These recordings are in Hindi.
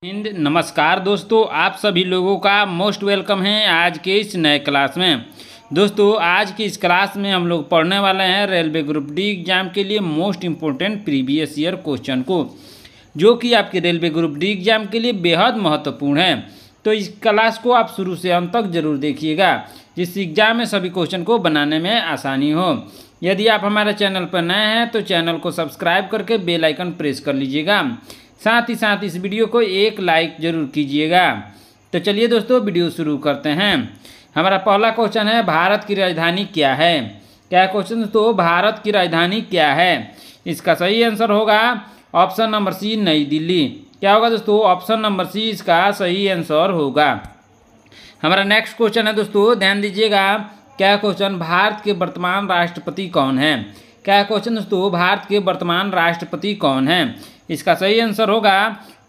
हिंद नमस्कार दोस्तों, आप सभी लोगों का मोस्ट वेलकम है आज के इस नए क्लास में। दोस्तों आज की इस क्लास में हम लोग पढ़ने वाले हैं रेलवे ग्रुप डी एग्जाम के लिए most important previous year question को, जो कि आपके रेलवे ग्रुप डी एग्जाम के लिए बेहद महत्वपूर्ण है। तो इस क्लास को आप शुरू से अंत तक जरूर देखिएगा, जिससे एग्जाम में सभी क्वेश्चन को बनाने में आसानी हो। यदि आप हमारे चैनल पर नए हैं तो चैनल को सब्सक्राइब करके बेल आइकन प्रेस कर लीजिएगा, साथ ही साथ इस वीडियो को एक लाइक जरूर कीजिएगा। तो चलिए दोस्तों वीडियो शुरू करते हैं। हमारा पहला क्वेश्चन है, भारत की राजधानी क्या है। क्या क्वेश्चन दोस्तों, भारत की राजधानी क्या है। इसका सही आंसर होगा ऑप्शन नंबर सी, नई दिल्ली। क्या होगा दोस्तों, ऑप्शन नंबर सी इसका सही आंसर होगा। हमारा नेक्स्ट क्वेश्चन है दोस्तों, ध्यान दीजिएगा। क्या क्वेश्चन, भारत के वर्तमान राष्ट्रपति कौन है। क्या क्वेश्चन दोस्तों, भारत के वर्तमान राष्ट्रपति कौन है। इसका सही आंसर होगा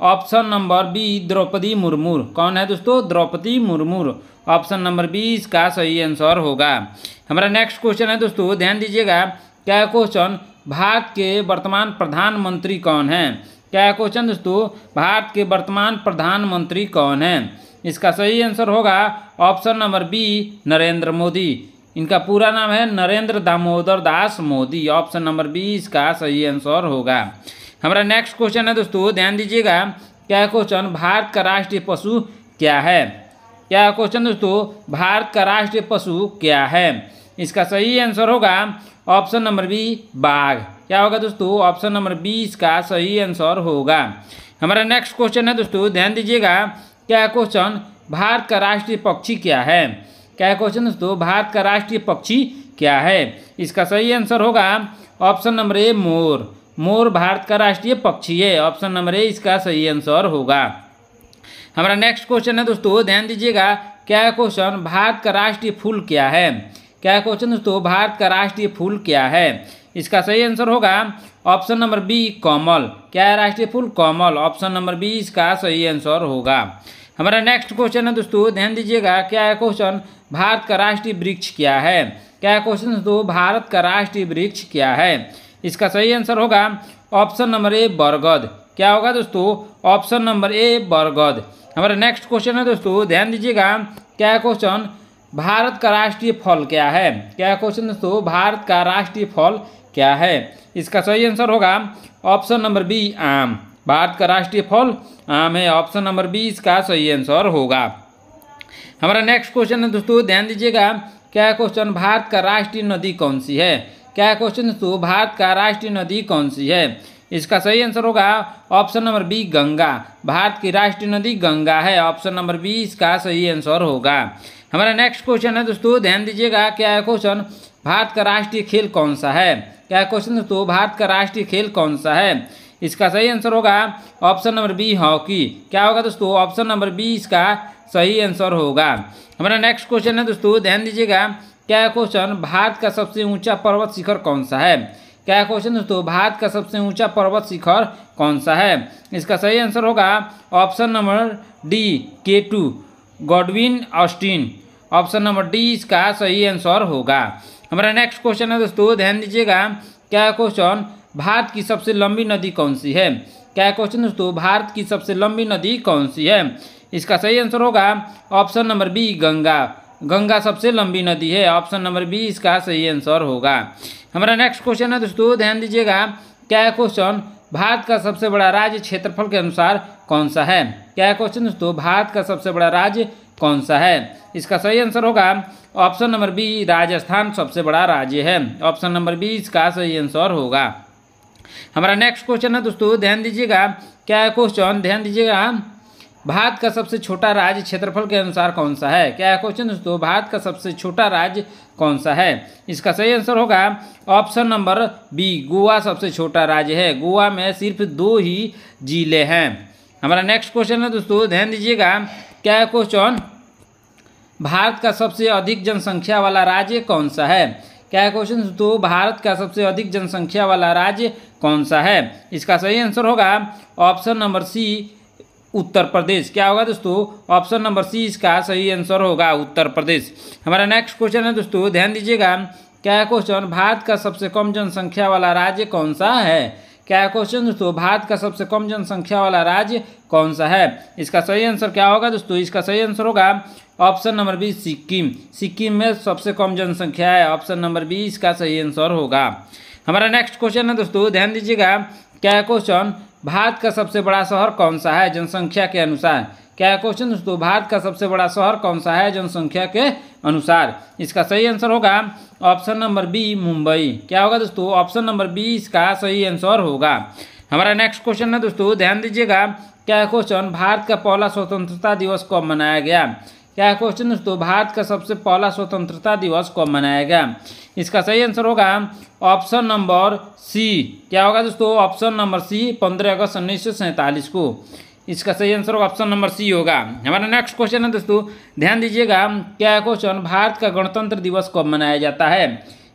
option number B, Draupadi Murmu. कौन है दोस्तों, Draupadi Murmu. Option number B इसका सही आंसर होगा। हमारा नेक्स्ट क्वेश्चन है दोस्तों, ध्यान दीजिएगा। क्या क्वेश्चन, भारत के वर्तमान प्रधानमंत्री कौन है। क्या क्वेश्चन दोस्तों, भारत के वर्तमान प्रधानमंत्री कौन है। इसका सही आंसर होगा option number B, Narendra Modi. इनका पूरा नाम है Narendra Damodar Das Modi. Option number B इसका सही आंसर होगा। हमारा नेक्स्ट क्वेश्चन है दोस्तों, ध्यान दीजिएगा। क्या क्वेश्चन, भारत का राष्ट्रीय पशु क्या है। क्या क्वेश्चन दोस्तों, भारत का राष्ट्रीय पशु क्या है। इसका सही आंसर होगा ऑप्शन नंबर बी, बाघ। क्या होगा दोस्तों, ऑप्शन नंबर बी इसका सही आंसर होगा। हमारा नेक्स्ट क्वेश्चन है दोस्तों, ध्यान दीजिएगा। क्या क्वेश्चन, भारत का राष्ट्रीय पक्षी क्या है। क्या क्वेश्चन दोस्तों, भारत का राष्ट्रीय पक्षी क्या है। इसका सही आंसर होगा ऑप्शन नंबर ए, मोर। मोर भारत का राष्ट्रीय पक्षी है। ऑप्शन नंबर ए इसका सही आंसर होगा। हमारा नेक्स्ट क्वेश्चन है दोस्तों, ध्यान दीजिएगा। क्या क्वेश्चन, भारत का राष्ट्रीय फूल क्या है। क्या क्वेश्चन दोस्तों, भारत का राष्ट्रीय फूल क्या है। इसका सही आंसर होगा ऑप्शन नंबर बी, कमल। क्या है राष्ट्रीय फूल, कमल। ऑप्शन नंबर बी इसका सही आंसर होगा। हमारा नेक्स्ट क्वेश्चन है दोस्तों, ध्यान दीजिएगा। क्या है क्वेश्चन, भारत का राष्ट्रीय वृक्ष क्या है। क्या क्वेश्चन दोस्तों, भारत का राष्ट्रीय वृक्ष क्या है। इसका सही आंसर होगा ऑप्शन नंबर ए, बरगद। क्या होगा दोस्तों, ऑप्शन नंबर ए, बरगद। हमारा नेक्स्ट क्वेश्चन है दोस्तों, ध्यान दीजिएगा। क्या क्वेश्चन, भारत का राष्ट्रीय फल क्या है। क्या क्वेश्चन दोस्तों, भारत का राष्ट्रीय फल क्या है। इसका सही आंसर होगा ऑप्शन नंबर बी, आम। भारत का राष्ट्रीय फल आम है। ऑप्शन नंबर बी इसका सही आंसर होगा। हमारा नेक्स्ट क्वेश्चन है दोस्तों, ध्यान दीजिएगा। क्या क्वेश्चन, भारत का राष्ट्रीय नदी कौन सी है। क्या क्वेश्चन दोस्तों, भारत का राष्ट्रीय नदी कौन सी है। इसका सही आंसर होगा option number B, Ganga. Bharat की राष्ट्रीय नदी गंगा है। ऑप्शन नंबर बी इसका सही आंसर होगा। हमारा नेक्स्ट क्वेश्चन है दोस्तों, ध्यान दीजिएगा। क्या है क्वेश्चन, भारत का राष्ट्रीय खेल कौन सा है। क्या क्वेश्चन दोस्तों, भारत का राष्ट्रीय खेल कौन सा है। इसका सही आंसर होगा ऑप्शन नंबर बी, हॉकी। क्या होगा दोस्तों, ऑप्शन नंबर बी इसका सही आंसर होगा। हमारा नेक्स्ट क्वेश्चन है दोस्तों, ध्यान दीजिएगा। क्या क्वेश्चन, भारत का सबसे ऊंचा पर्वत शिखर कौन सा है। क्या क्वेश्चन दोस्तों, भारत का सबसे ऊंचा पर्वत शिखर कौन सा है। इसका सही आंसर होगा option number D, K2, Godwin Austen. Option number D इसका सही आंसर होगा। हमारा नेक्स्ट क्वेश्चन है दोस्तों, ध्यान दीजिएगा। क्या क्वेश्चन, भारत की सबसे लंबी नदी कौन सी है। क्या क्वेश्चन दोस्तों, भारत की सबसे लंबी नदी कौन सी है। इसका सही आंसर होगा option number B, Ganga. Ganga सबसे लंबी नदी है। ऑप्शन नंबर बी इसका सही आंसर होगा। हमारा नेक्स्ट क्वेश्चन है दोस्तों, ध्यान दीजिएगा। क्या क्वेश्चन, भारत का सबसे बड़ा राज्य क्षेत्रफल के अनुसार कौन सा है। क्या क्वेश्चन दोस्तों, भारत का सबसे बड़ा राज्य कौन सा है। इसका सही आंसर होगा ऑप्शन नंबर बी, राजस्थान सबसे बड़ा राज्य है। ऑप्शन नंबर बी इसका सही आंसर होगा। हमारा नेक्स्ट क्वेश्चन है दोस्तों, ध्यान दीजिएगा। क्या क्वेश्चन, ध्यान दीजिएगा। भारत का सबसे छोटा राज्य क्षेत्रफल के अनुसार कौन सा है। क्या क्वेश्चन दोस्तों, भारत का सबसे छोटा राज्य कौन सा है। इसका सही आंसर होगा ऑप्शन नंबर बी, गोवा सबसे छोटा राज्य है। गोवा में सिर्फ 2 ही जिले हैं। हमारा नेक्स्ट क्वेश्चन है दोस्तों, ध्यान दीजिएगा। क्या क्वेश्चन, भारत का सबसे अधिक जनसंख्या वाला राज्य कौन सा है। क्या क्वेश्चन दोस्तों, भारत का सबसे अधिक जनसंख्या वाला राज्य कौन सा है। इसका सही आंसर होगा ऑप्शन नंबर सी, उत्तर प्रदेश। क्या होगा दोस्तों, ऑप्शन नंबर सी इसका सही आंसर होगा, उत्तर प्रदेश। हमारा नेक्स्ट क्वेश्चन है दोस्तों, ध्यान दीजिएगा। क्या क्वेश्चन, भारत का सबसे कम जनसंख्या वाला राज्य कौन सा है। क्या है क्वेश्चन दोस्तों, भारत का सबसे कम जनसंख्या वाला राज्य कौन सा है? इसका सही आंसर क्या होगा दोस्तों? इसका सही आंसर होगा option number B Sikkim. Sikkim में सबसे कम जनसंख्या है। ऑप्शन नंबर बी इसका सही आंसर होगा। हमारा नेक्स्ट क्वेश्चन है दोस्तों, ध्यान दीजिएगा। क्या है क्वेश्चन, भारत का सबसे बड़ा शहर कौन सा है जनसंख्या के अनुसार? क्या है क्वेश्चन दोस्तों, भारत का सबसे बड़ा शहर कौन सा है जनसंख्या के अनुसार? इसका सही आंसर होगा ऑप्शन नंबर बी मुंबई। क्या होगा दोस्तों? ऑप्शन नंबर बी इसका सही आंसर होगा। हमारा नेक्स्ट क्वेश्चन है दोस्तों, ध्यान दीजिएगा। क्या है क्वेश्चन, भारत का पहला स्वतंत्रता दिवस कब मनाया गया? क्या है क्वेश्चन दोस्तों, भारत का सबसे पहला स्वतंत्रता दिवस कब मनाया गया? इसका सही आंसर होगा ऑप्शन नंबर सी। क्या होगा दोस्तों? ऑप्शन नंबर सी 15 अगस्त 1947 को। इसका सही आंसर ऑप्शन नंबर सी होगा। हमारा नेक्स्ट क्वेश्चन है दोस्तों, ध्यान दीजिएगा। क्या है क्वेश्चन, भारत का गणतंत्र दिवस कब मनाया जाता है?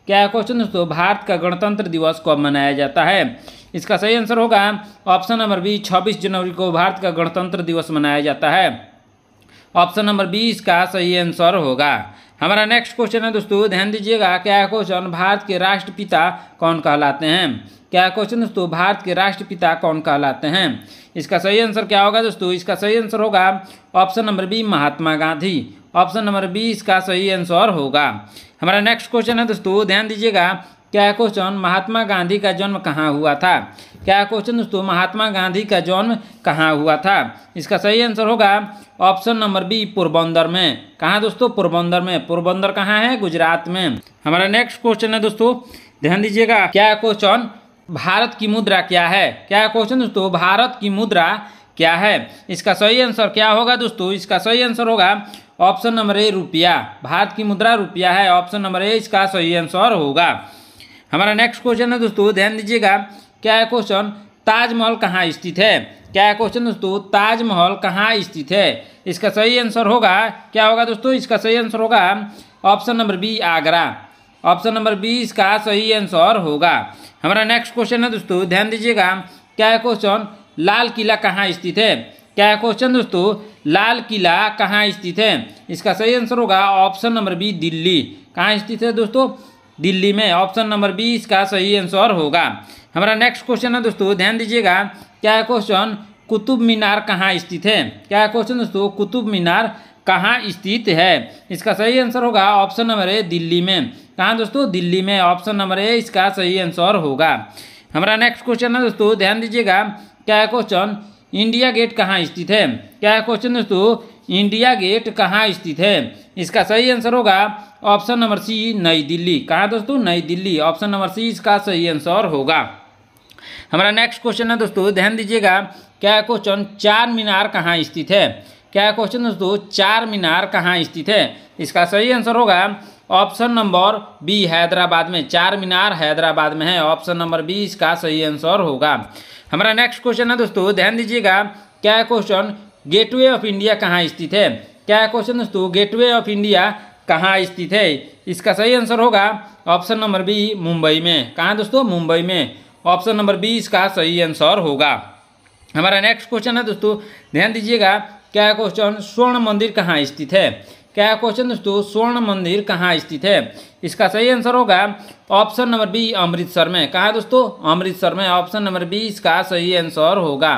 क्या है क्वेश्चन दोस्तों, भारत का गणतंत्र दिवस कब मनाया जाता है? इसका सही आंसर होगा ऑप्शन नंबर बी 26 जनवरी को भारत का गणतंत्र दिवस मनाया जाता है। ऑप्शन नंबर बी इसका सही आंसर होगा। हमारा नेक्स्ट क्वेश्चन है दोस्तों, ध्यान दीजिएगा। क्या है क्वेश्चन, भारत के राष्ट्रपिता कौन कहलाते हैं? क्या है क्वेश्चन दोस्तों, भारत के राष्ट्रपिता कौन कहलाते हैं? इसका सही आंसर क्या होगा दोस्तों? इसका सही आंसर होगा option number B Mahatma Gandhi. Option number B इसका सही आंसर होगा। हमारा नेक्स्ट क्वेश्चन है दोस्तों, ध्यान दीजिएगा। क्या है क्वेश्चन, महात्मा गांधी का जन्म कहाँ हुआ था? क्या है क्वेश्चन दोस्तों, महात्मा गांधी का जन्म कहाँ हुआ था? इसका सही आंसर होगा ऑप्शन नंबर बी पोरबंदर में। कहाँ दोस्तों? पोरबंदर में। पोरबंदर कहाँ है? गुजरात में। हमारा नेक्स्ट क्वेश्चन है दोस्तों, ध्यान दीजिएगा। क्या है क्वेश्चन, भारत की मुद्रा क्या है? क्या है क्वेश्चन दोस्तों, भारत की मुद्रा क्या है? इसका सही आंसर क्या होगा दोस्तों? इसका सही आंसर होगा ऑप्शन नंबर ए रुपया। भारत की मुद्रा रुपया है। ऑप्शन नंबर ए इसका सही आंसर होगा। हमारा नेक्स्ट क्वेश्चन है दोस्तों, ध्यान दीजिएगा। क्या है क्वेश्चन, ताजमहल कहाँ स्थित है? क्या है क्वेश्चन दोस्तों, ताजमहल कहाँ स्थित है? इसका सही आंसर होगा, क्या होगा दोस्तों? इसका सही आंसर होगा option number B Agra. Option number B इसका सही आंसर होगा। हमारा नेक्स्ट क्वेश्चन है दोस्तों, ध्यान दीजिएगा। क्या है क्वेश्चन, लाल किला कहाँ स्थित है? क्या है क्वेश्चन दोस्तों, लाल किला कहाँ स्थित है? इसका सही आंसर होगा ऑप्शन नंबर बी दिल्ली। कहाँ स्थित है दोस्तों? दिल्ली में। ऑप्शन नंबर बी इसका सही आंसर होगा। हमारा नेक्स्ट क्वेश्चन है दोस्तों, ध्यान दीजिएगा। क्या है क्वेश्चन, कुतुब मीनार कहाँ स्थित है? क्या है क्वेश्चन दोस्तों, कुतुब मीनार कहाँ स्थित है? इसका सही आंसर होगा ऑप्शन नंबर ए दिल्ली में। कहाँ दोस्तों? दिल्ली में। ऑप्शन नंबर ए इसका सही आंसर होगा। हमारा नेक्स्ट क्वेश्चन है दोस्तों, ध्यान दीजिएगा। क्या है क्वेश्चन, इंडिया गेट कहाँ स्थित है? क्या है क्वेश्चन दोस्तों, इंडिया गेट कहाँ स्थित है? इसका सही आंसर होगा ऑप्शन नंबर सी नई दिल्ली। कहाँ दोस्तों? नई दिल्ली। ऑप्शन नंबर सी इसका सही आंसर होगा। हमारा नेक्स्ट क्वेश्चन है दोस्तों, ध्यान दीजिएगा। क्या है क्वेश्चन, चार मीनार कहाँ स्थित है? क्या है क्वेश्चन दोस्तों, चार मीनार कहाँ स्थित है? इसका सही आंसर होगा ऑप्शन नंबर बी हैदराबाद में। चार मीनार हैदराबाद में है। ऑप्शन नंबर बी इसका सही आंसर होगा। हमारा नेक्स्ट क्वेश्चन है दोस्तों, ध्यान दीजिएगा। क्या है क्वेश्चन, गेटवे ऑफ इंडिया कहाँ स्थित है? क्या है क्वेश्चन दोस्तों, गेटवे ऑफ इंडिया कहाँ स्थित है? इसका सही आंसर होगा ऑप्शन नंबर बी मुंबई में। कहाँ दोस्तों? मुंबई में। ऑप्शन नंबर बी इसका सही आंसर होगा। हमारा नेक्स्ट क्वेश्चन है दोस्तों, ध्यान दीजिएगा। क्या है क्वेश्चन, स्वर्ण मंदिर कहाँ स्थित है? क्या है क्वेश्चन दोस्तों, स्वर्ण मंदिर कहाँ स्थित है? इसका सही आंसर होगा ऑप्शन नंबर बी अमृतसर में। कहाँ दोस्तों? अमृतसर में। ऑप्शन नंबर बी इसका सही आंसर होगा।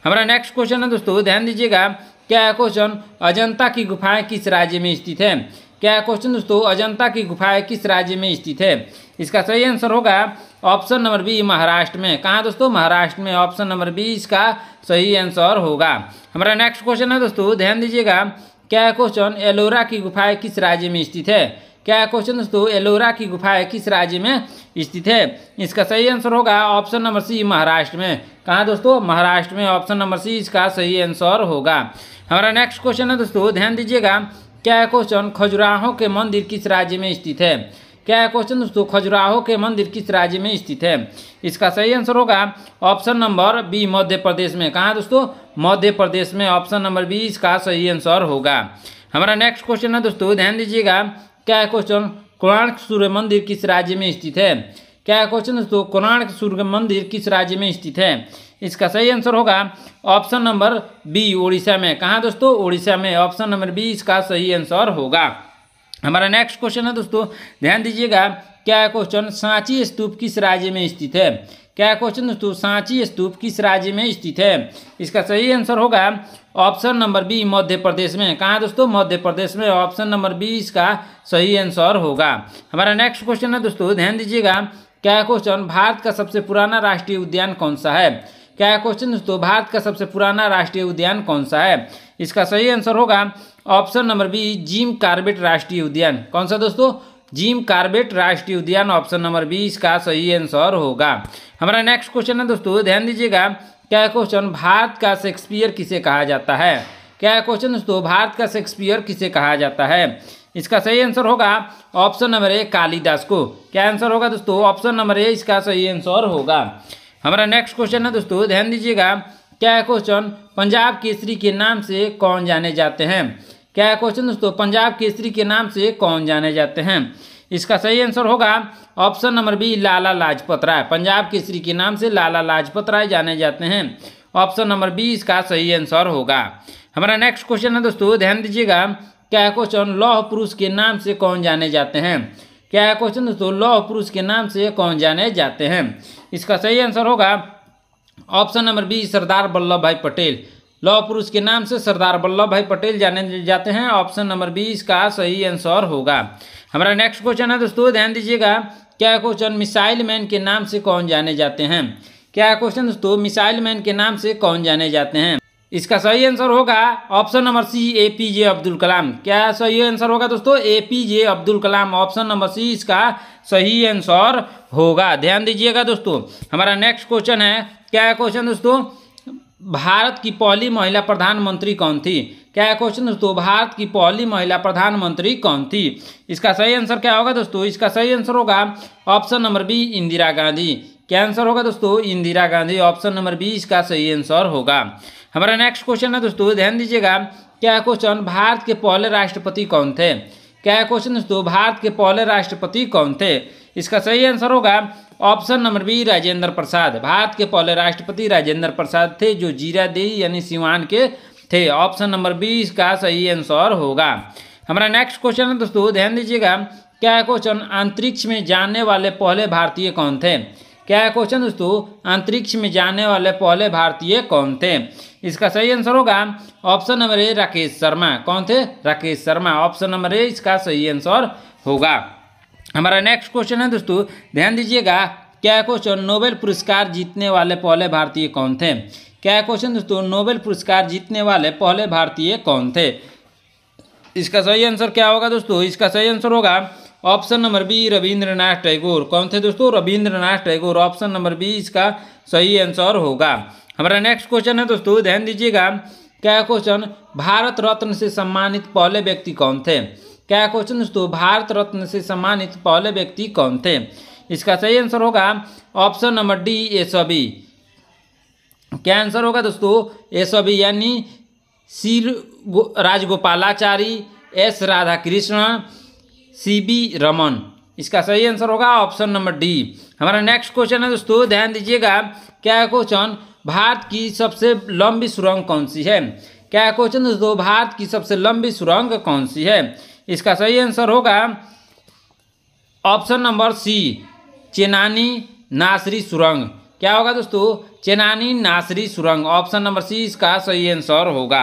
हमारा नेक्स्ट क्वेश्चन है दोस्तों, ध्यान दीजिएगा। क्या है क्वेश्चन, अजंता की गुफाएं किस राज्य में स्थित है? क्या है क्वेश्चन दोस्तों, अजंता की गुफाएं किस राज्य में स्थित है? इसका सही आंसर होगा ऑप्शन नंबर बी महाराष्ट्र में। कहाँ दोस्तों? महाराष्ट्र में। ऑप्शन नंबर बी इसका सही आंसर होगा। हमारा नेक्स्ट क्वेश्चन है दोस्तों, ध्यान दीजिएगा। क्या है क्वेश्चन, एलोरा की गुफाएं किस राज्य में स्थित है? क्या है क्वेश्चन दोस्तों, एलोरा की गुफाएं किस राज्य में स्थित है? इसका सही आंसर होगा ऑप्शन नंबर सी महाराष्ट्र में। कहाँ दोस्तों? महाराष्ट्र में। ऑप्शन नंबर सी इसका सही आंसर होगा। हमारा नेक्स्ट क्वेश्चन है दोस्तों, ध्यान दीजिएगा। क्या है क्वेश्चन, खजुराहो के मंदिर किस राज्य में स्थित है? क्या है क्वेश्चन दोस्तों, खजुराहो के मंदिर किस राज्य में स्थित है? इसका सही आंसर होगा option number B Madhya Pradesh में। कहाँ दोस्तों? मध्य प्रदेश में। ऑप्शन नंबर बी इसका सही आंसर होगा। हमारा नेक्स्ट क्वेश्चन है दोस्तों, ध्यान दीजिएगा। क्या है क्वेश्चन, कोणार्क सूर्य मंदिर किस राज्य में स्थित है? क्या है क्वेश्चन दोस्तों, कोणार्क सूर्य मंदिर किस राज्य में स्थित है? इसका सही आंसर होगा ऑप्शन नंबर बी उड़ीसा में। कहाँ दोस्तों? उड़ीसा में। ऑप्शन नंबर बी इसका सही आंसर होगा। हमारा नेक्स्ट क्वेश्चन है दोस्तों, ध्यान दीजिएगा। क्या है क्वेश्चन, सांची स्तूप किस राज्य में स्थित है? क्या क्वेश्चन दोस्तों, सांची स्तूप किस राज्य में स्थित है? इसका सही आंसर होगा option number B, Madhya Pradesh में। कहाँ दोस्तों? मध्य प्रदेश में। ऑप्शन नंबर बी इसका सही आंसर होगा। हमारा नेक्स्ट क्वेश्चन है दोस्तों, ध्यान दीजिएगा। क्या क्वेश्चन, भारत का सबसे पुराना राष्ट्रीय उद्यान कौन सा है? क्या क्वेश्चन दोस्तों, भारत का सबसे पुराना राष्ट्रीय उद्यान कौन सा है? इसका सही आंसर होगा option number B, Jim Corbett राष्ट्रीय उद्यान। कौन सा दोस्तों? जिम कॉर्बेट राष्ट्रीय उद्यान। ऑप्शन नंबर बी इसका सही आंसर होगा। हमारा नेक्स्ट क्वेश्चन है दोस्तों, ध्यान दीजिएगा। क्या क्वेश्चन, भारत का शेक्सपियर किसे कहा जाता है? क्या क्वेश्चन दोस्तों, भारत का शेक्सपियर किसे कहा जाता है? इसका सही आंसर होगा ऑप्शन नंबर ए, कालिदास को। क्या आंसर होगा दोस्तों? ऑप्शन नंबर ए इसका सही आंसर होगा। हमारा नेक्स्ट क्वेश्चन है दोस्तों, ध्यान दीजिएगा। क्या क्वेश्चन, पंजाब केसरी के नाम से कौन जाने जाते हैं? क्या क्वेश्चन दोस्तों, पंजाब केसरी के नाम से कौन जाने जाते हैं? इसका सही आंसर होगा option number B, Lala Lajpat Rai. Punjab Kesari के नाम से लाला लाजपत राय जाने जाते हैं। ऑप्शन नंबर बी इसका सही आंसर होगा। हमारा नेक्स्ट क्वेश्चन है दोस्तों, ध्यान दीजिएगा। क्या क्वेश्चन, लौह पुरुष के नाम से कौन जाने जाते हैं? क्या क्वेश्चन दोस्तों, लौह पुरुष के नाम से कौन जाने जाते हैं? इसका सही आंसर होगा option number B, Sardar Vallabh भाई पटेल। लौह पुरुष के नाम से सरदार वल्लभ भाई पटेल जाने जाते हैं। ऑप्शन नंबर बी इसका सही आंसर होगा। हमारा नेक्स्ट क्वेश्चन है दोस्तों, ध्यान दीजिएगा। क्या क्वेश्चन, मिसाइल मैन के नाम से कौन जाने जाते हैं? क्या क्वेश्चन दोस्तों, मिसाइल मैन के नाम से कौन जाने जाते हैं? इसका सही आंसर होगा option number C, APJ Abdul Kalam. क्या सही आंसर होगा दोस्तों? APJ Abdul Kalam. Option number C इसका सही आंसर होगा। ध्यान दीजिएगा दोस्तों। हमारा नेक्स्ट क्वेश्चन है। क्या क्वेश्चन दोस्तों, भारत की पहली महिला प्रधानमंत्री कौन थी? क्या क्वेश्चन दोस्तों, भारत की पहली महिला प्रधानमंत्री कौन थी? इसका सही आंसर क्या होगा दोस्तों? इसका सही आंसर होगा option number B, Indira Gandhi. क्या आंसर होगा दोस्तों? Indira Gandhi. Option number B इसका सही आंसर होगा। हमारा नेक्स्ट क्वेश्चन है दोस्तों, ध्यान दीजिएगा। क्या क्वेश्चन, भारत के पहले राष्ट्रपति कौन थे? क्या क्वेश्चन दोस्तों, भारत के पहले राष्ट्रपति कौन थे? इसका सही आंसर होगा option number B, Rajendra Prasad. Bharat के पहले राष्ट्रपति राजेंद्र प्रसाद थे, जो जीरादेई यानी सिवान के थे। ऑप्शन नंबर बी इसका सही आंसर होगा। हमारा नेक्स्ट क्वेश्चन है दोस्तों, ध्यान दीजिएगा। क्या क्वेश्चन, अंतरिक्ष में जाने वाले पहले भारतीय कौन थे? क्या क्वेश्चन दोस्तों, अंतरिक्ष में जाने वाले पहले भारतीय कौन थे? इसका सही आंसर होगा option number A, Rakesh Sharma. कौन थे? Rakesh Sharma. Option number A इसका सही आंसर होगा। हमारा नेक्स्ट क्वेश्चन है दोस्तों, ध्यान दीजिएगा। क्या क्वेश्चन, नोबेल पुरस्कार जीतने वाले पहले भारतीय कौन थे? क्या क्वेश्चन दोस्तों, नोबेल पुरस्कार जीतने वाले पहले भारतीय कौन थे? इसका सही आंसर क्या होगा दोस्तों? इसका सही आंसर होगा option number B, Rabindranath Tagore. कौन थे दोस्तों? Rabindranath Tagore. Option number B इसका सही आंसर होगा। हमारा नेक्स्ट क्वेश्चन है दोस्तों, ध्यान दीजिएगा। क्या क्वेश्चन, भारत रत्न से सम्मानित पहले व्यक्ति कौन थे? क्या क्वेश्चन दोस्तों, भारत रत्न से सम्मानित पहले व्यक्ति कौन थे? इसका सही आंसर होगा ऑप्शन नंबर डी, एसबी। क्या आंसर होगा दोस्तों? एसबी यानी सी राजगोपालाचारी, एस राधाकृष्ण, सीबी रमन। इसका सही आंसर होगा ऑप्शन नंबर डी। हमारा नेक्स्ट क्वेश्चन है दोस्तों, ध्यान दीजिएगा। क्या क्वेश्चन, भारत की सबसे लंबी सुरंग कौन सी है? क्या क्वेश्चन दोस्तों, भारत की सबसे लंबी सुरंग कौन सी है? इसका सही आंसर होगा ऑप्शन नंबर सी, चेनानी नासरी सुरंग। क्या होगा दोस्तों? चेनानी नासरी सुरंग। ऑप्शन नंबर सी इसका सही आंसर होगा।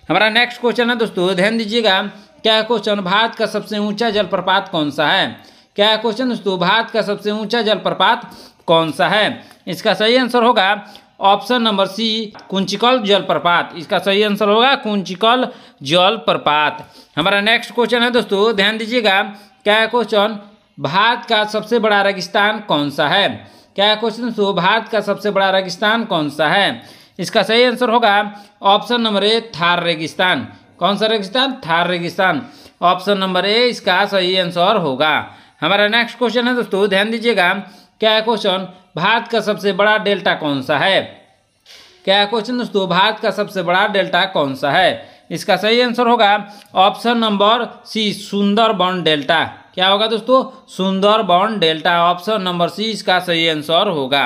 हमारा नेक्स्ट क्वेश्चन है दोस्तों, ध्यान दीजिएगा। क्या क्वेश्चन, भारत का सबसे ऊंचा जलप्रपात कौन सा है? क्या क्वेश्चन दोस्तों, भारत का सबसे ऊंचा जलप्रपात कौन सा है? इसका सही आंसर होगा ऑप्शन नंबर सी, कुंचिकल जलप्रपात। इसका सही आंसर होगा कुंचिकल जलप्रपात। हमारा नेक्स्ट क्वेश्चन है दोस्तों, ध्यान दीजिएगा। क्या क्वेश्चन, भारत का सबसे बड़ा रेगिस्तान कौन सा है? क्या क्वेश्चन दोस्तों, भारत का सबसे बड़ा रेगिस्तान कौन सा है? इसका सही आंसर होगा ऑप्शन नंबर ए, थार रेगिस्तान। कौन सा रेगिस्तान? थार रेगिस्तान। ऑप्शन नंबर ए इसका सही आंसर होगा। हमारा नेक्स्ट क्वेश्चन है दोस्तों, ध्यान दीजिएगा। क्या क्वेश्चन, भारत का सबसे बड़ा डेल्टा कौन सा है? क्या क्वेश्चन दोस्तों, भारत का सबसे बड़ा डेल्टा कौन सा है? इसका सही आंसर होगा option number C, Sundarban delta. क्या होगा दोस्तों? Sundarban delta. Option number C इसका सही आंसर होगा।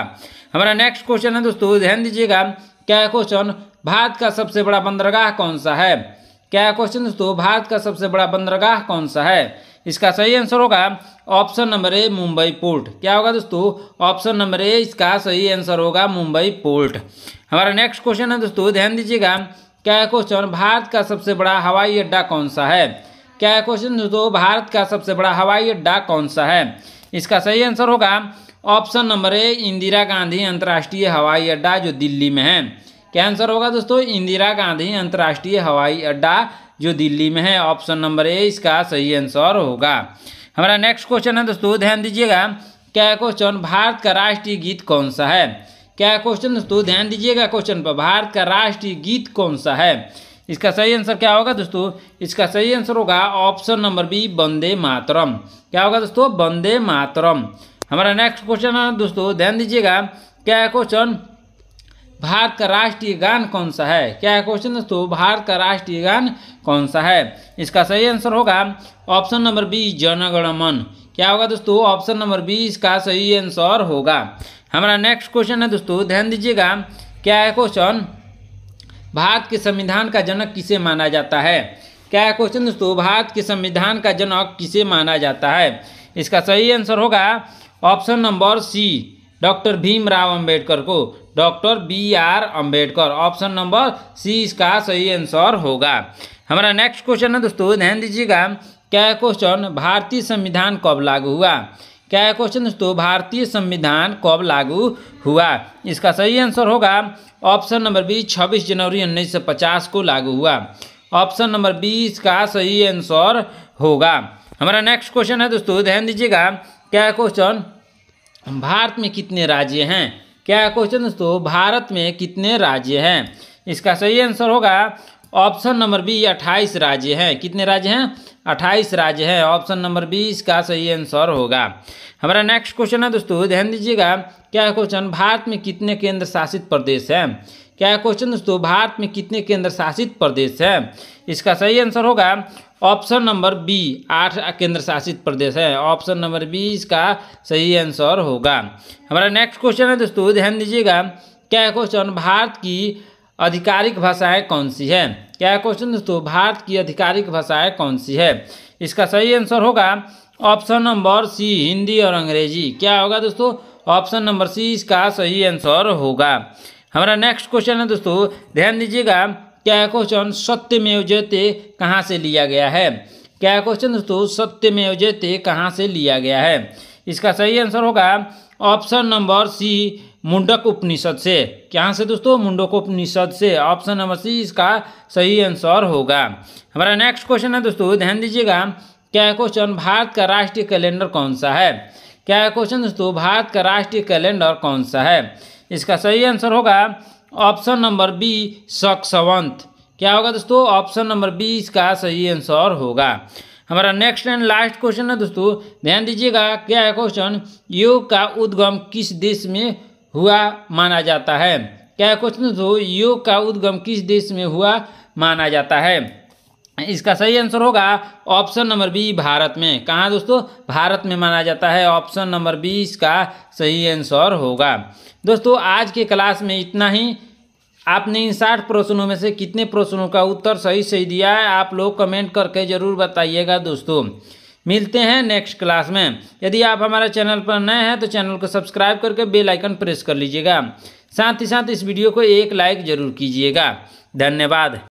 हमारा नेक्स्ट क्वेश्चन है दोस्तों, ध्यान दीजिएगा। क्या क्वेश्चन, भारत का सबसे बड़ा बंदरगाह कौन सा है? क्या क्वेश्चन दोस्तों, भारत का सबसे बड़ा बंदरगाह कौन सा है? इसका सही आंसर होगा option number A Mumbai port. क्या होगा दोस्तों? ऑप्शन नंबर ए इसका सही आंसर होगा मुंबई पोर्ट। हमारा नेक्स्ट क्वेश्चन है दोस्तों, ध्यान दीजिएगा। क्या है क्वेश्चन? भारत का सबसे बड़ा हवाई अड्डा कौन सा है? क्या है क्वेश्चन दोस्तों? भारत का सबसे बड़ा हवाई अड्डा कौन सा है? इसका सही आंसर होगा option number A Indira Gandhi अंतर्राष्ट्रीय हवाई अड्डा, जो दिल्ली में है। क्या आंसर होगा दोस्तों? इंदिरा गांधी अंतर्राष्ट्रीय हवाई अड्डा, जो दिल्ली में है। ऑप्शन नंबर ए इसका सही आंसर होगा। हमारा नेक्स्ट क्वेश्चन है दोस्तों, ध्यान दीजिएगा। क्या है क्वेश्चन? भारत का राष्ट्रीय गीत कौन सा है? क्या है क्वेश्चन दोस्तों? ध्यान दीजिएगा क्वेश्चन पर। भारत का राष्ट्रीय गीत कौन सा है? इसका सही आंसर क्या होगा दोस्तों? इसका सही आंसर होगा option number B Vande Mataram. क्या होगा दोस्तों? वंदे मातरम। हमारा नेक्स्ट क्वेश्चन है दोस्तों, ध्यान दीजिएगा। क्या है क्वेश्चन? भारत का राष्ट्रीय गान कौन सा है? क्या है क्वेश्चन दोस्तों? भारत का राष्ट्रीय गान कौन सा है? इसका सही आंसर होगा option number B Jana Gana मन। क्या होगा दोस्तों? ऑप्शन नंबर बी इसका सही आंसर होगा। हमारा नेक्स्ट क्वेश्चन है दोस्तों, ध्यान दीजिएगा। क्या है क्वेश्चन? भारत के संविधान का जनक किसे माना जाता है? क्या है क्वेश्चन दोस्तों? भारत के संविधान का जनक किसे माना जाता है? इसका सही आंसर होगा option number C doctor Bhimrao Ambedkar को। Doctor BR Ambedkar. Option number C इसका सही आंसर होगा। हमारा नेक्स्ट क्वेश्चन है दोस्तों, ध्यान दीजिएगा। क्या है क्वेश्चन? भारतीय संविधान कब लागू हुआ? क्या है क्वेश्चन दोस्तों? भारतीय संविधान कब लागू हुआ? इसका सही आंसर होगा ऑप्शन नंबर बी 26 जनवरी 1950 को लागू हुआ। ऑप्शन नंबर बी इसका सही आंसर होगा। हमारा नेक्स्ट क्वेश्चन है दोस्तों, ध्यान दीजिएगा। क्या है क्वेश्चन? भारत में कितने राज्य हैं? क्या है क्वेश्चन दोस्तों? भारत में कितने राज्य हैं? इसका सही आंसर होगा ऑप्शन नंबर बी 28 राज्य हैं। कितने राज्य हैं? 28 राज्य हैं। ऑप्शन नंबर बी इसका सही आंसर होगा। हमारा नेक्स्ट क्वेश्चन है दोस्तों, ध्यान दीजिएगा। क्या है क्वेश्चन? भारत में कितने केंद्र शासित प्रदेश हैं? क्या है क्वेश्चन दोस्तों? भारत में कितने केंद्र शासित प्रदेश हैं? इसका सही आंसर होगा ऑप्शन नंबर बी 8 केंद्र शासित प्रदेश है। ऑप्शन नंबर बी इसका सही आंसर होगा। हमारा नेक्स्ट क्वेश्चन है दोस्तों, ध्यान दीजिएगा। क्या है क्वेश्चन? भारत की आधिकारिक भाषाएं कौन सी है? क्या है क्वेश्चन दोस्तों? भारत की आधिकारिक भाषाएं कौन सी है? इसका सही आंसर होगा ऑप्शन नंबर सी हिंदी और अंग्रेजी। क्या होगा दोस्तों? ऑप्शन नंबर सी इसका सही आंसर होगा। हमारा नेक्स्ट क्वेश्चन है दोस्तों, ध्यान दीजिएगा। क्या है क्वेश्चन? सत्यमेव जयते कहाँ से लिया गया है? क्या है क्वेश्चन दोस्तों? सत्यमेव जयते कहाँ से लिया गया है? इसका सही आंसर होगा ऑप्शन नंबर सी मुंडक उपनिषद से। कहाँ से दोस्तों? मुंडक उपनिषद से। ऑप्शन नंबर सी इसका सही आंसर होगा। हमारा नेक्स्ट क्वेश्चन है दोस्तों, ध्यान दीजिएगा। क्या है क्वेश्चन? भारत का राष्ट्रीय कैलेंडर कौन सा है? क्या है क्वेश्चन दोस्तों? भारत का राष्ट्रीय कैलेंडर कौन सा है? इसका सही आंसर होगा ऑप्शन नंबर बी सक्सवंत। क्या होगा दोस्तों? ऑप्शन नंबर बी इसका सही आंसर होगा। हमारा नेक्स्ट एंड लास्ट क्वेश्चन है दोस्तों, ध्यान दीजिएगा। क्या है क्वेश्चन? योग का उद्गम किस देश में हुआ माना जाता है? क्या है क्वेश्चन दोस्तों? योग का उद्गम किस देश में हुआ माना जाता है? इसका सही आंसर होगा ऑप्शन नंबर बी भारत में। कहाँ दोस्तों? भारत में माना जाता है। ऑप्शन नंबर बी इसका सही आंसर होगा। दोस्तों आज के क्लास में इतना ही। आपने इन 60 प्रश्नों में से कितने प्रश्नों का उत्तर सही दिया है आप लोग कमेंट करके ज़रूर बताइएगा। दोस्तों मिलते हैं नेक्स्ट क्लास में। यदि आप हमारे चैनल पर नए हैं तो चैनल को सब्सक्राइब करके बेल आइकन प्रेस कर लीजिएगा। साथ ही साथ इस वीडियो को एक लाइक ज़रूर कीजिएगा। धन्यवाद।